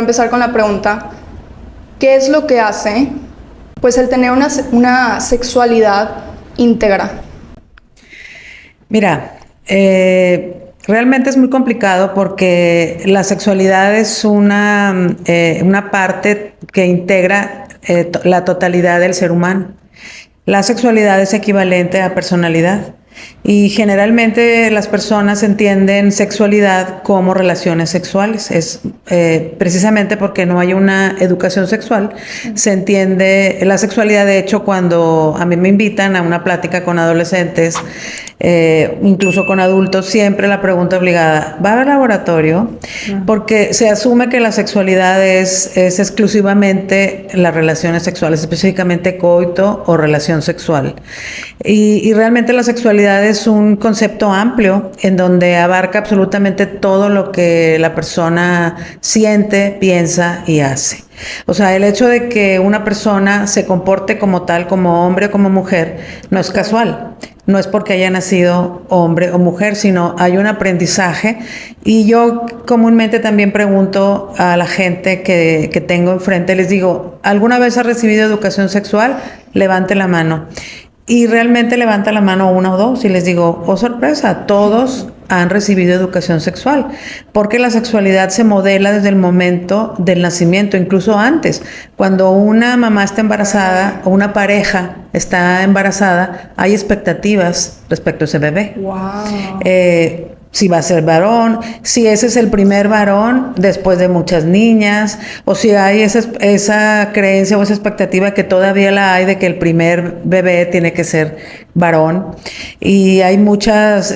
empezar con la pregunta, ¿qué es lo que hace, pues, el tener una sexualidad íntegra? Mira, realmente es muy complicado porque la sexualidad es una parte que integra la totalidad del ser humano. La sexualidad es equivalente a personalidad y generalmente las personas entienden sexualidad como relaciones sexuales. Es precisamente porque no hay una educación sexual. Se entiende la sexualidad. De hecho, cuando a mí me invitan a una plática con adolescentes, incluso con adultos, siempre la pregunta obligada, ¿va a haber laboratorio? Porque se asume que la sexualidad es exclusivamente las relaciones sexuales, específicamente coito o relación sexual. Y realmente la sexualidad es un concepto amplio en donde abarca absolutamente todo lo que la persona siente, piensa y hace. O sea, el hecho de que una persona se comporte como tal, como hombre o como mujer, no es casual. No es porque haya nacido hombre o mujer, sino hay un aprendizaje. Y yo comúnmente también pregunto a la gente que tengo enfrente, les digo, ¿alguna vez has recibido educación sexual? Levante la mano. Y realmente levanta la mano una o dos y les digo, oh sorpresa, todos han recibido educación sexual, porque la sexualidad se modela desde el momento del nacimiento, incluso antes. Cuando una mamá está embarazada o una pareja está embarazada, hay expectativas respecto a ese bebé. Wow. Si va a ser varón, si ese es el primer varón después de muchas niñas, o si hay esa creencia o esa expectativa que todavía la hay de que el primer bebé tiene que ser varón. Y hay muchas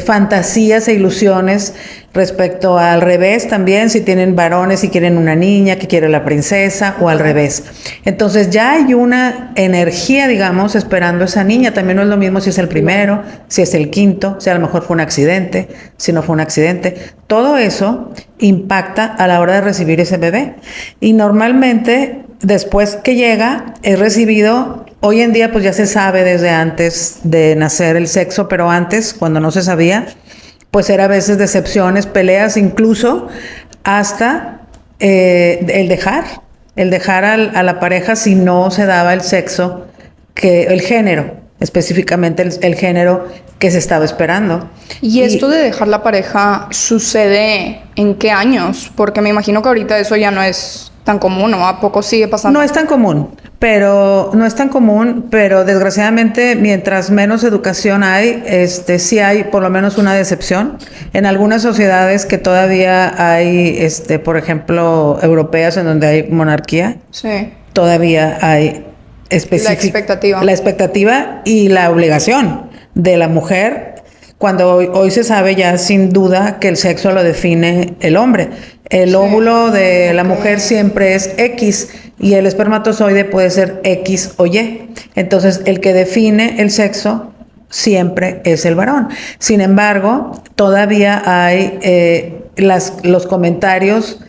fantasías e ilusiones respecto al revés también, si tienen varones y quieren una niña, que quiere la princesa, o al revés. Entonces ya hay una energía, digamos, esperando a esa niña. También no es lo mismo si es el primero, si es el quinto, si a lo mejor fue un accidente, si no fue un accidente. Todo eso impacta a la hora de recibir ese bebé. Y normalmente, después que llega, es recibido. Hoy en día pues ya se sabe desde antes de nacer el sexo, pero antes, cuando no se sabía, pues era a veces decepciones, peleas, incluso hasta el dejar a la pareja si no se daba el sexo, el género, específicamente el género que se estaba esperando. ¿Y esto de dejar la pareja sucede en qué años? Porque me imagino que ahorita eso ya no es tan común, ¿no? ¿A poco sigue pasando? No es tan común, pero desgraciadamente mientras menos educación hay, sí hay por lo menos una decepción. En algunas sociedades que todavía hay, por ejemplo, europeas en donde hay monarquía, sí, todavía hay la expectativa y la obligación de la mujer, cuando hoy se sabe ya sin duda que el sexo lo define el hombre. El óvulo de la mujer siempre es X y el espermatozoide puede ser X o Y. Entonces, el que define el sexo siempre es el varón. Sin embargo, todavía hay los comentarios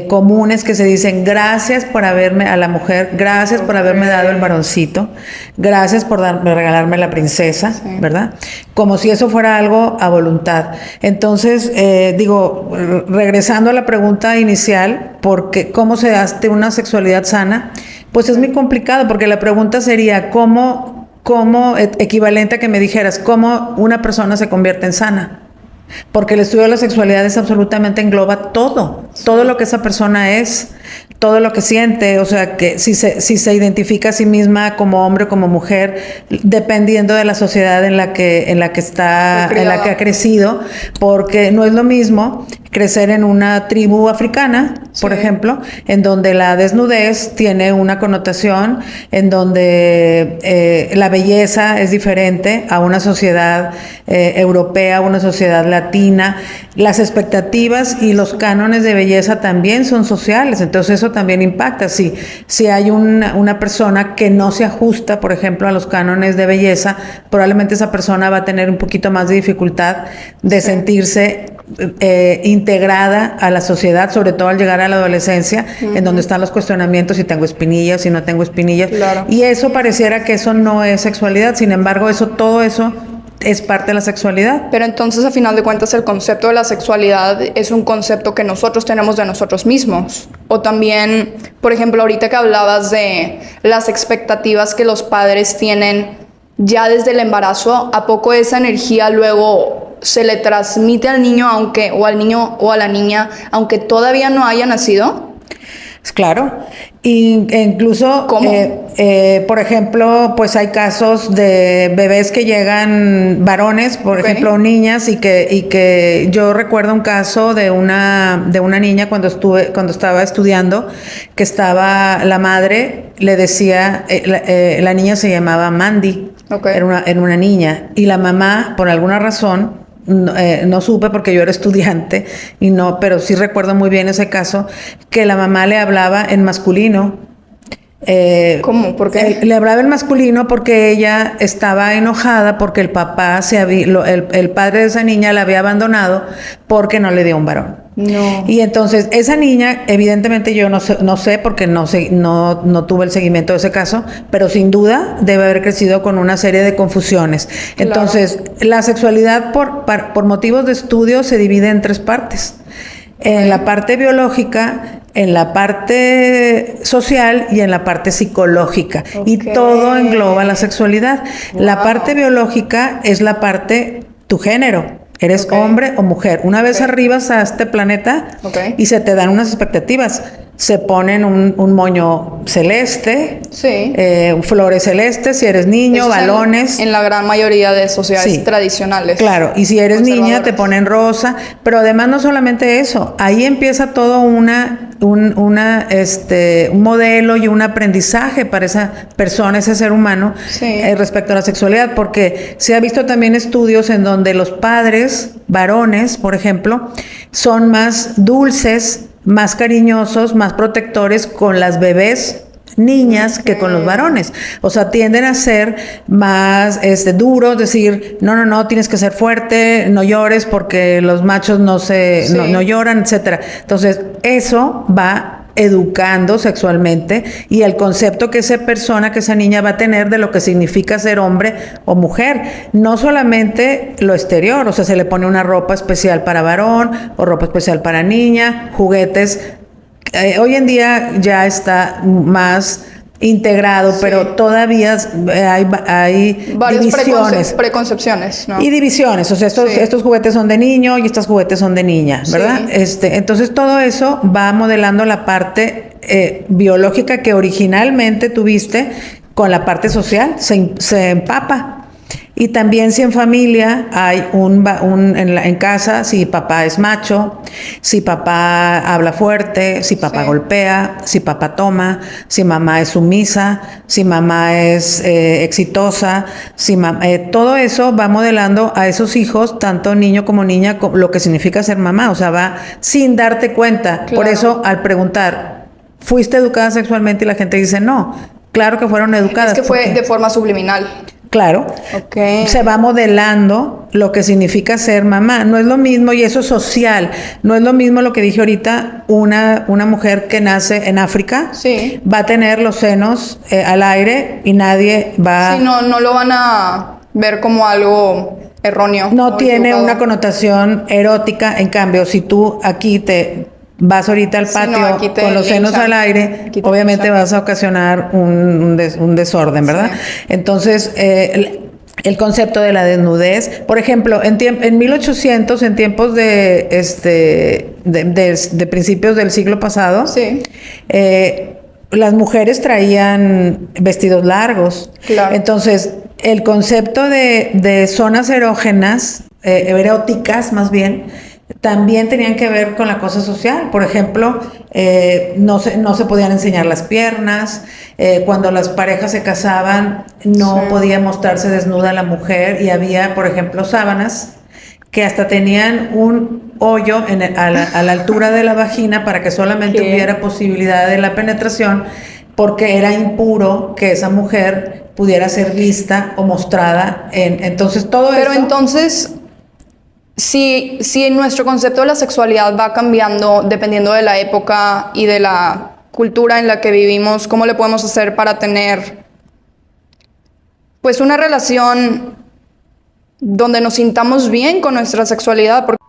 comunes que se dicen gracias por haberme a la mujer, gracias por haberme dado el varoncito, gracias por regalarme la princesa, ¿verdad? Como si eso fuera algo a voluntad. Entonces, regresando a la pregunta inicial, porque ¿cómo se hace una sexualidad sana? Pues es muy complicado, porque la pregunta sería ¿cómo equivalente a que me dijeras cómo una persona se convierte en sana? Porque el estudio de la sexualidad absolutamente engloba todo lo que esa persona es, todo lo que siente, o sea, que si se identifica a sí misma como hombre o como mujer, dependiendo de la sociedad en la que ha crecido, porque no es lo mismo crecer en una tribu africana, por ejemplo, en donde la desnudez tiene una connotación, en donde la belleza es diferente a una sociedad europea, una sociedad latina. Las expectativas y los cánones de belleza también son sociales, entonces eso también impacta. Si hay una persona que no se ajusta, por ejemplo, a los cánones de belleza, probablemente esa persona va a tener un poquito más de dificultad de sentirse integrada a la sociedad, sobre todo al llegar a la adolescencia, en donde están los cuestionamientos si tengo espinillas, si no tengo espinillas. Claro. Y eso pareciera que eso no es sexualidad, sin embargo, todo eso es parte de la sexualidad. Pero entonces, a final de cuentas, el concepto de la sexualidad es un concepto que nosotros tenemos de nosotros mismos. O también, por ejemplo, ahorita que hablabas de las expectativas que los padres tienen ya desde el embarazo, ¿a poco esa energía luego se le transmite al niño, o al niño o a la niña, aunque todavía no haya nacido? Claro, incluso, por ejemplo, pues hay casos de bebés que llegan varones, por ejemplo, niñas, y que yo recuerdo un caso de una niña cuando estaba estudiando, que estaba la madre, le decía, la niña se llamaba Mandy, era una niña, y la mamá, por alguna razón, no supe porque yo era estudiante pero sí recuerdo muy bien ese caso, que la mamá le hablaba en masculino. ¿Cómo? ¿Por qué? Le hablaba en masculino porque ella estaba enojada porque el papá el padre de esa niña la había abandonado porque no le dio un varón. No. Y entonces esa niña, evidentemente yo no sé porque no tuve el seguimiento de ese caso, pero sin duda debe haber crecido con una serie de confusiones. Claro. Entonces, la sexualidad por motivos de estudio se divide en 3 partes. En la parte biológica, en la parte social y en la parte psicológica. Y todo engloba la sexualidad. Wow. La parte biológica es la parte, tu género. Eres hombre o mujer. Una vez arribas a este planeta y se te dan unas expectativas. Se ponen un moño celeste, flores celestes, si eres niño, balones. En la gran mayoría de sociedades tradicionales. Claro, y si eres niña te ponen rosa, pero además no solamente eso, ahí empieza todo un modelo y un aprendizaje para esa persona, ese ser humano, respecto a la sexualidad, porque se ha visto también estudios en donde los padres varones, por ejemplo, son más dulces, más cariñosos, más protectores con las bebés niñas que con los varones. O sea, tienden a ser más duros, decir, no, tienes que ser fuerte, no llores porque los machos no lloran, etcétera. Entonces, eso va educando sexualmente y el concepto que esa niña va a tener de lo que significa ser hombre o mujer, no solamente lo exterior, o sea, se le pone una ropa especial para varón o ropa especial para niña, juguetes. Hoy en día ya está más integrado, pero todavía hay varias divisiones. Preconcepciones, ¿no? Y divisiones, o sea, estos juguetes son de niño y estos juguetes son de niña, ¿verdad? Entonces todo eso va modelando la parte biológica que originalmente tuviste con la parte social, se empapa. Y también si en familia hay en casa, si papá es macho, si papá habla fuerte, si papá golpea, si papá toma, si mamá es sumisa, si mamá es exitosa, todo eso va modelando a esos hijos, tanto niño como niña, lo que significa ser mamá, o sea, va sin darte cuenta. Claro. Por eso al preguntar, ¿fuiste educada sexualmente? Y la gente dice, no, claro que fueron educadas. Es que fue de forma subliminal. Claro, se va modelando lo que significa ser mamá. No es lo mismo, y eso es social, no es lo mismo lo que dije ahorita, una mujer que nace en África va a tener los senos al aire y nadie va... Sí, no lo van a ver como algo erróneo. No tiene una connotación erótica, en cambio, si tú aquí vas ahorita al patio con los senos al aire, obviamente vas a ocasionar un desorden, ¿verdad? Sí. Entonces, el concepto de la desnudez, por ejemplo, en 1800, en tiempos de principios del siglo pasado, las mujeres traían vestidos largos. Claro. Entonces, el concepto de zonas erógenas, eróticas más bien, también tenían que ver con la cosa social. Por ejemplo, no se podían enseñar las piernas. Cuando las parejas se casaban, no podía mostrarse desnuda la mujer, y había, por ejemplo, sábanas que hasta tenían un hoyo a la altura de la vagina para que solamente hubiera posibilidad de la penetración, porque era impuro que esa mujer pudiera ser vista o mostrada. Entonces, todo eso... Pero entonces... Si nuestro concepto de la sexualidad va cambiando dependiendo de la época y de la cultura en la que vivimos, ¿cómo le podemos hacer para tener pues una relación donde nos sintamos bien con nuestra sexualidad, porque